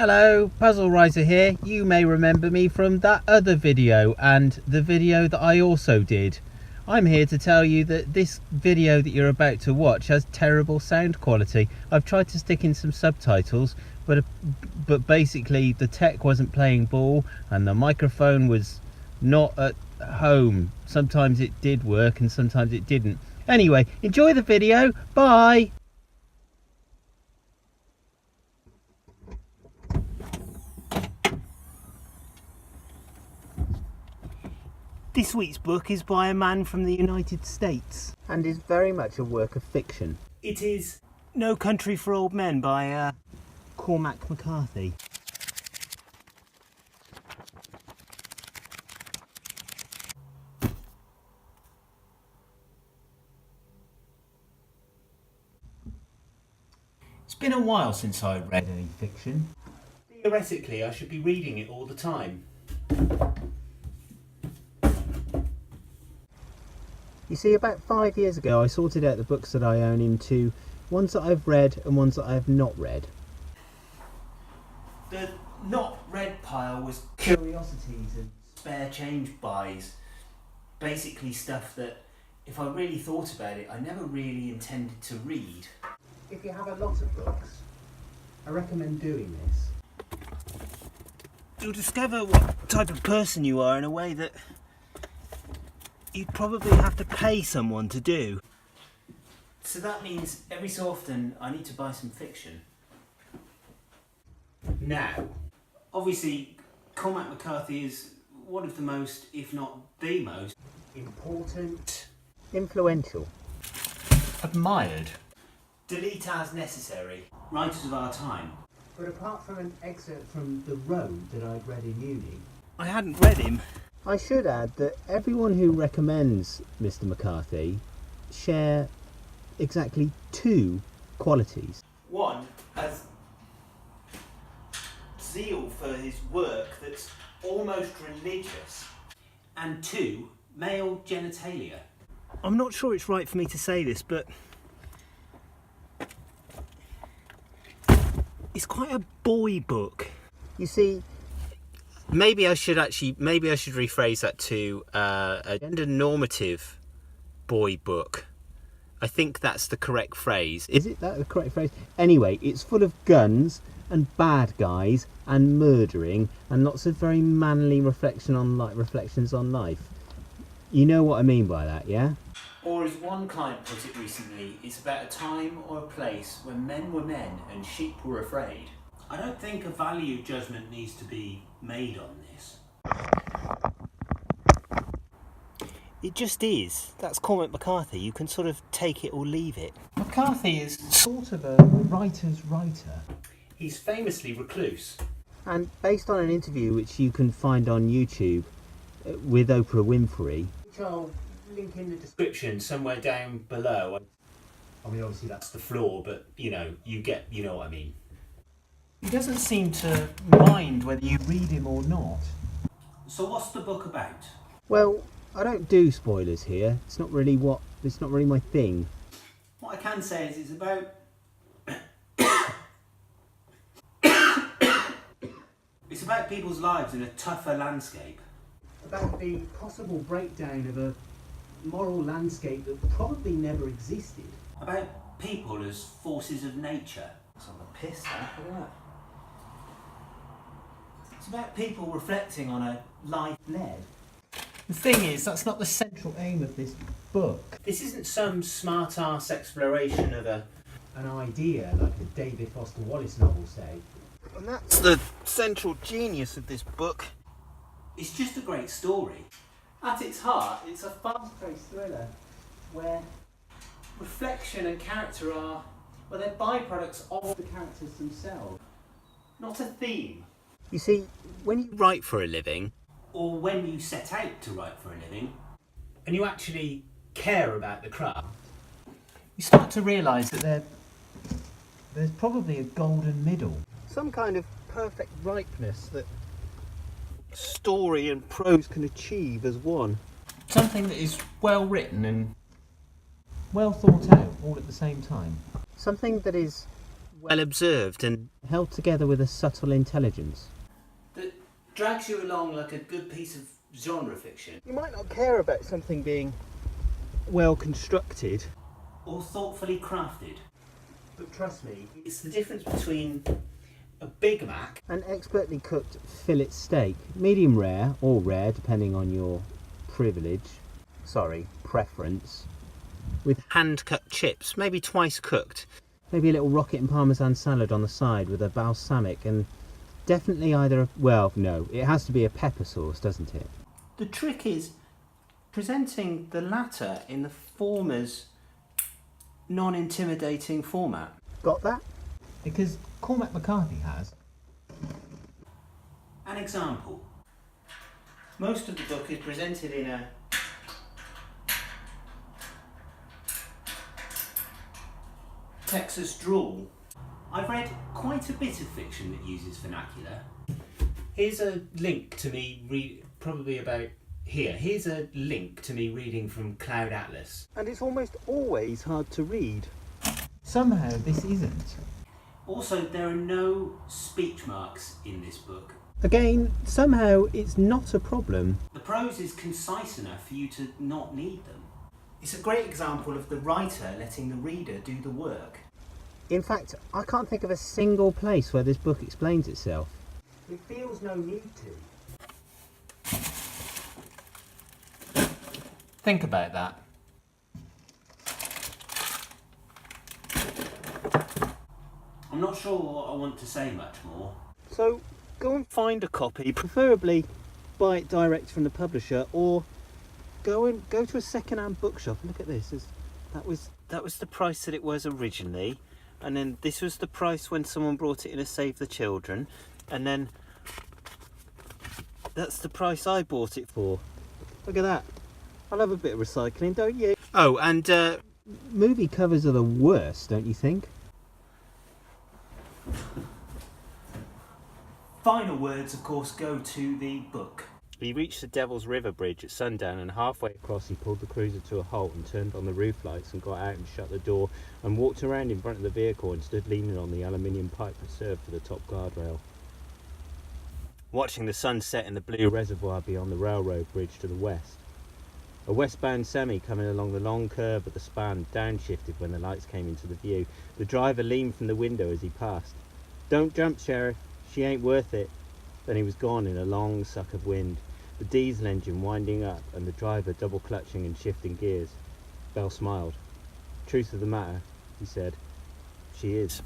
Hello, puzzlewriter here. You may remember me from that other video and the video that I also did. I'm here to tell you that this video that you're about to watch has terrible sound quality. I've tried to stick in some subtitles, but basically the tech wasn't playing ball and the microphone was not at home. Sometimes it did work and sometimes it didn't. Anyway, enjoy the video. Bye! This week's book is by a man from the United States and is very much a work of fiction. It is No Country for Old Men by Cormac McCarthy. It's been a while since I read any fiction. Theoretically, I should be reading it all the time. You see, about 5 years ago I sorted out the books that I own into ones that I've read and ones that I have not read. The not read pile was curiosities and spare change buys. Basically stuff that, if I really thought about it, I never really intended to read. If you have a lot of books, I recommend doing this. You'll discover what type of person you are in a way that you'd probably have to pay someone to do. So that means every so often I need to buy some fiction. Now, obviously Cormac McCarthy is one of the most, if not the most, important, influential, admired, delete as necessary writers of our time. But apart from an excerpt from The Road that I'd read in uni, I hadn't read him. I should add that everyone who recommends Mr. McCarthy share exactly two qualities. One, has zeal for his work that's almost religious. And two, male genitalia. I'm not sure it's right for me to say this, but it's quite a boy book. You see, maybe I should rephrase that to a gender normative boy book. I think that's the correct phrase. Is it that the correct phrase? Anyway, it's full of guns and bad guys and murdering and lots of very manly reflections on life. You know what I mean by that, yeah? Or as one client put it recently, it's about a time or a place when men were men and sheep were afraid. I don't think a value judgment needs to be made on this. It just is. That's Cormac McCarthy. You can sort of take it or leave it. McCarthy is sort of a writer's writer. He's famously recluse. And based on an interview which you can find on YouTube with Oprah Winfrey, which I'll link in the description somewhere down below. I mean, obviously that's the floor, but you know what I mean. He doesn't seem to mind whether you read him or not. So what's the book about? Well, I don't do spoilers here. It's not really my thing. What I can say is it's about it's about people's lives in a tougher landscape. About the possible breakdown of a moral landscape that probably never existed. About people as forces of nature. It's on the piss, look at that. It's about people reflecting on a life led. The thing is, that's not the central aim of this book. This isn't some smart-ass exploration of an idea like a David Foster Wallace novel, say. And that's the central genius of this book. It's just a great story. At its heart, it's a fast-paced thriller where reflection and character are, well, they're byproducts of the characters themselves, not a theme. You see, when you write for a living, or when you set out to write for a living, and you actually care about the craft, you start to realise that there's probably a golden middle. Some kind of perfect ripeness that story and prose can achieve as one. Something that is well written and well thought out all at the same time. Something that is well observed and held together with a subtle intelligence that drags you along like a good piece of genre fiction. You might not care about something being well constructed or thoughtfully crafted, but trust me, it's the difference between a Big Mac and expertly cooked fillet steak, medium rare or rare depending on your preference, with hand-cut chips, maybe twice cooked, maybe a little rocket and parmesan salad on the side with a balsamic, and definitely either it has to be a pepper sauce, doesn't it? The trick is presenting the latter in the former's non-intimidating format. Got that? Because Cormac McCarthy has. An example. Most of the book is presented in a Texas drawl. I've read quite a bit of fiction that uses vernacular. Here's a link to me Here's a link to me reading from Cloud Atlas. And it's almost always hard to read. Somehow this isn't. Also, there are no speech marks in this book. Again, somehow it's not a problem. The prose is concise enough for you to not need them. It's a great example of the writer letting the reader do the work. In fact, I can't think of a single place where this book explains itself. It feels no need to. Think about that. I'm not sure I want to say much more. So go and find a copy, preferably buy it direct from the publisher, or go to a second-hand bookshop. Look at this. That was the price that it was originally, and then this was the price when someone brought it in a Save the Children, and then that's the price I bought it for. Look at that. I love a bit of recycling, don't you? Oh, and movie covers are the worst, don't you think? Final words, of course, go to the book. He reached the Devil's River Bridge at sundown, and halfway across he pulled the cruiser to a halt and turned on the roof lights and got out and shut the door and walked around in front of the vehicle and stood leaning on the aluminium pipe that served for the top guardrail, watching the sun set in the blue reservoir beyond the railroad bridge to the west. A westbound semi coming along the long curve of the span downshifted when the lights came into the view. The driver leaned from the window as he passed. "Don't jump, Sheriff. She ain't worth it." Then he was gone in a long suck of wind, the diesel engine winding up and the driver double clutching and shifting gears. Bell smiled. "Truth of the matter," he said, "she is."